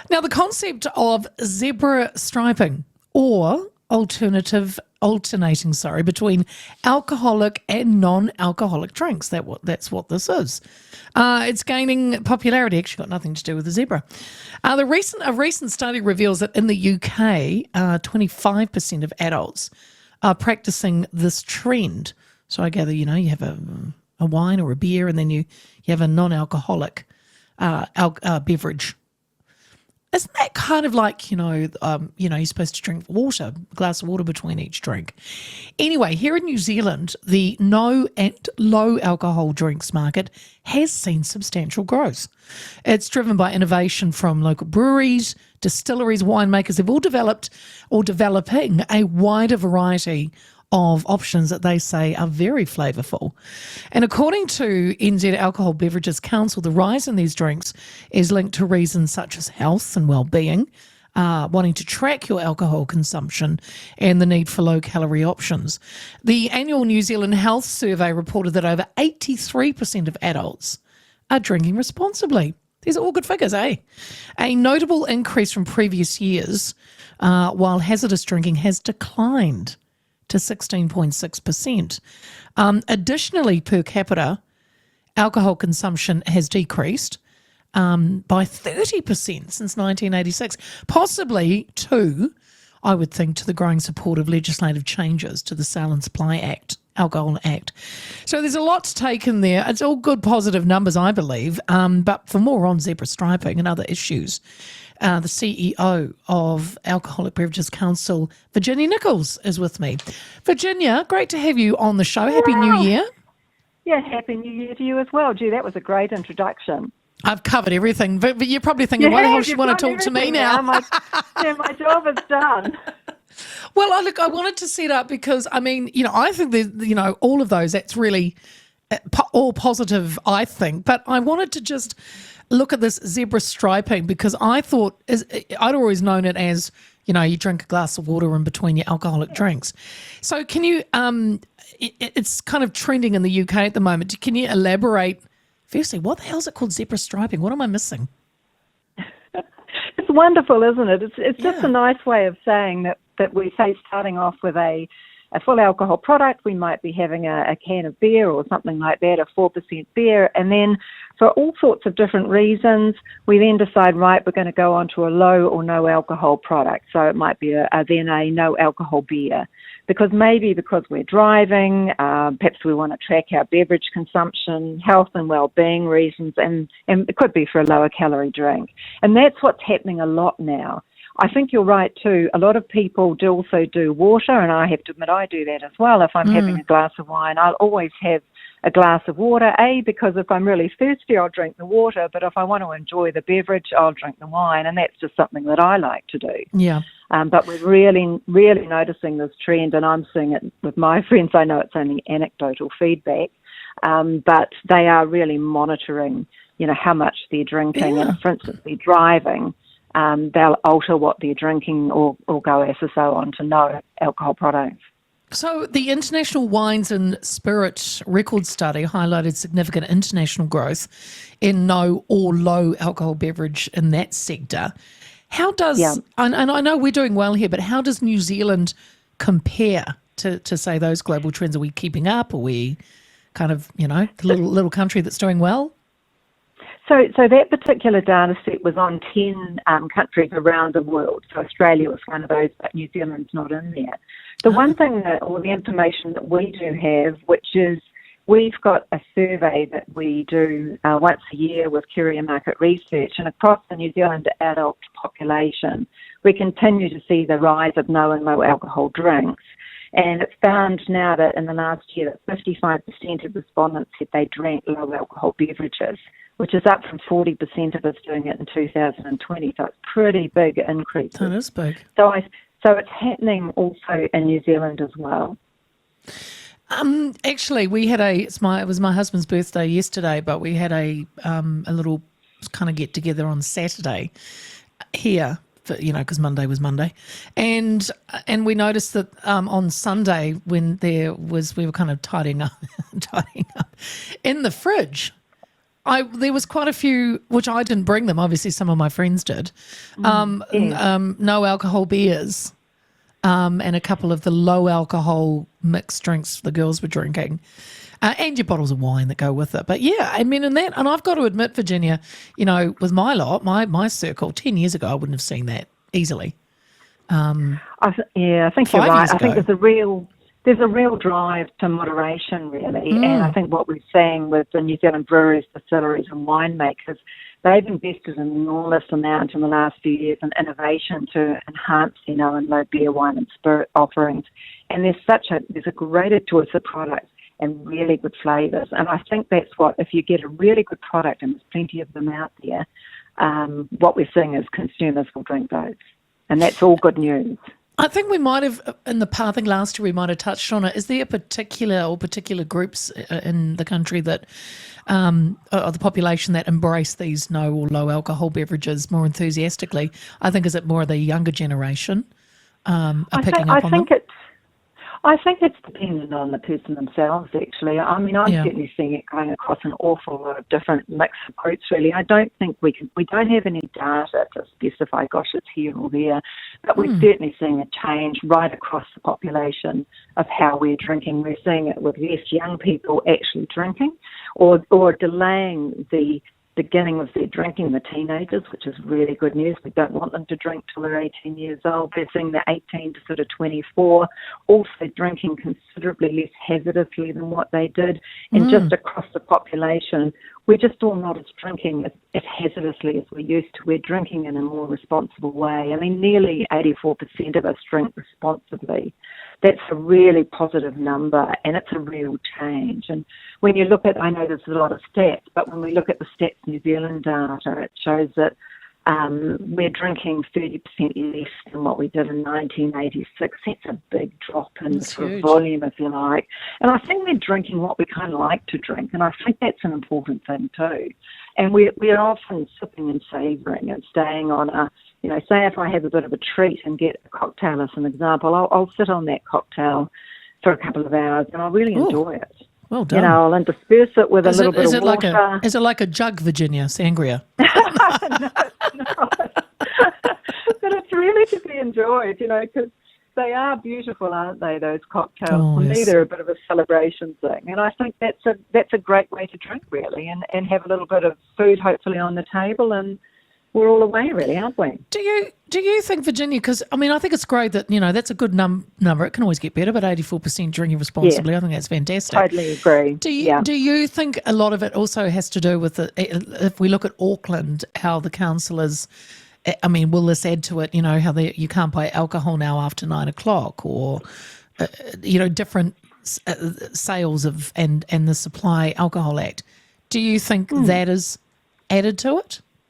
Now, the concept of zebra striping or alternating between alcoholic and non-alcoholic drinks. That's what this is. It's gaining popularity. Actually, got nothing to do with the zebra. A recent study reveals that in the UK, 25% of adults are practicing this trend. So I gather, you have a wine or a beer, and then you have a non-alcoholic beverage. Isn't that kind of like, you're supposed to drink water, a glass of water between each drink? Anyway, here in New Zealand, the no and low alcohol drinks market has seen substantial growth. It's driven by innovation from local breweries, distilleries, winemakers. They've all developed or developing a wider variety of options that they say are very flavourful. And according to NZ Alcohol Beverages Council, the rise in these drinks is linked to reasons such as health and well-being, wanting to track your alcohol consumption, and the need for low-calorie options. The annual New Zealand Health Survey reported that over 83% of adults are drinking responsibly. These are all good figures, eh? A notable increase from previous years, while hazardous drinking has declined to 16.6%. Additionally, per capita, alcohol consumption has decreased by 30% since 1986, possibly I would think, to the growing support of legislative changes to the Sale and Supply Alcohol Act. So there's a lot to take in there. It's all good, positive numbers, I believe. But for more on zebra striping and other issues, the CEO of Alcoholic Beverages Council, Virginia Nicholls, is with me. Virginia, great to have you on the show. Happy New Year. Yeah, Happy New Year to you as well. Gee, that was a great introduction. I've covered everything, but you're probably thinking, why the hell does she want to talk to me now? My job is done. Well, I wanted to set up because, I think that, all of those, that's really all positive, I think. But I wanted to just look at this zebra striping because I thought, I'd always known it as, you drink a glass of water in between your alcoholic drinks. So can you, it's kind of trending in the UK at the moment. Can you elaborate, firstly, what the hell is it called zebra striping? What am I missing? It's wonderful, isn't it? It's just a nice way of saying that we say starting off with a full alcohol product, we might be having a can of beer or something like that, a 4% beer, and then for all sorts of different reasons, we then decide, right, we're going to go on to a low or no alcohol product. So it might be then a no alcohol beer. Because we're driving, perhaps we want to track our beverage consumption, health and well-being reasons, and it could be for a lower calorie drink. And that's what's happening a lot now. I think you're right too. A lot of people do also do water, and I have to admit I do that as well. If I'm having a glass of wine, I'll always have a glass of water, because if I'm really thirsty, I'll drink the water, but if I want to enjoy the beverage, I'll drink the wine, and that's just something that I like to do. Yeah. But we're really, really noticing this trend, and I'm seeing it with my friends. I know it's only anecdotal feedback, but they are really monitoring, how much they're drinking. Yeah. And for instance, they're driving, they'll alter what they're drinking or go SSO on to no alcohol products. So the International Wines and Spirits Record Study highlighted significant international growth in no or low alcohol beverage in that sector. How does, and I know we're doing well here, but how does New Zealand compare to say, those global trends? Are we keeping up? Are we kind of, the little country that's doing well? So that particular data set was on 10 countries around the world. So Australia was one of those, but New Zealand's not in there. The one thing or the information that we do have, which is we've got a survey that we do once a year with Curia Market Research, and across the New Zealand adult population, we continue to see the rise of no and low alcohol drinks. And it's found now that in the last year that 55% of respondents said they drank low alcohol beverages, which is up from 40% of us doing it in 2020. So it's a pretty big increase. That is big. So it's happening also in New Zealand as well. Actually, we had it was my husband's birthday yesterday, but we had a little kind of get together on Saturday here, because Monday was Monday, and we noticed that on Sunday when we were kind of tidying up in the fridge, there was quite a few, which I didn't bring them. Obviously, some of my friends did. No alcohol beers, and a couple of the low alcohol mixed drinks the girls were drinking, and your bottles of wine that go with it. But yeah, I mean, and I've got to admit, Virginia, with my lot, my circle 10 years ago, I wouldn't have seen that easily. I think you're 5 right. years I think ago. there's a real drive to moderation, really. Mm. And I think what we're seeing with the New Zealand breweries, distilleries and winemakers, they've invested an enormous amount in the last few years in innovation to enhance, and low beer, wine and spirit offerings. And there's a greater choice of products and really good flavours. And I think that's what, if you get a really good product, and there's plenty of them out there, what we're seeing is consumers will drink those. And that's all good news. I think we might have, in the past, I think last year we might have touched on it. Is there particular groups in the country that, or the population that embrace these no or low alcohol beverages more enthusiastically? I think, is it more the younger generation are picking up on them? I think it's dependent on the person themselves, actually. I mean, I'm certainly seeing it going across an awful lot of different mix of groups, really. I don't think we don't have any data to specify, gosh, it's here or there, but we're certainly seeing a change right across the population of how we're drinking. We're seeing it with less young people actually drinking or delaying the beginning of their drinking, the teenagers, which is really good news. We don't want them to drink till they're 18 years old. They're seeing the 18 to sort of 24, also drinking considerably less hazardously than what they did. And just across the population, we're just all not as drinking as hazardously as we used to. We're drinking in a more responsible way. I mean, nearly 84% of us drink responsibly. That's a really positive number, and it's a real change. And when you look at, I know there's a lot of stats, but when we look at the Stats New Zealand data, it shows that we're drinking 30% less than what we did in 1986. That's a big drop in sort of volume, if you like. And I think we're drinking what we kind of like to drink, and I think that's an important thing too. And we're often sipping and savouring and staying on a, say if I have a bit of a treat and get a cocktail as an example, I'll sit on that cocktail for a couple of hours and I'll really enjoy it. Well done. I'll intersperse it with a little bit of water. Is it like a jug, Virginia, sangria? No. But it's really to be enjoyed, because they are beautiful, aren't they, those cocktails? For me, they're a bit of a celebration thing. And I think that's a great way to drink, really, and have a little bit of food, hopefully, on the table, and we're all away, really, aren't we? Do you think, Virginia, because, I mean, I think it's great that, that's a good number. It can always get better, but 84% drinking responsibly, I think that's fantastic. Totally agree. Do you think a lot of it also has to do with, if we look at Auckland, how the councillors, I mean, will this add to it, how you can't buy alcohol now after 9 o'clock or, different sales of and the Supply Alcohol Act. Do you think that is added to it?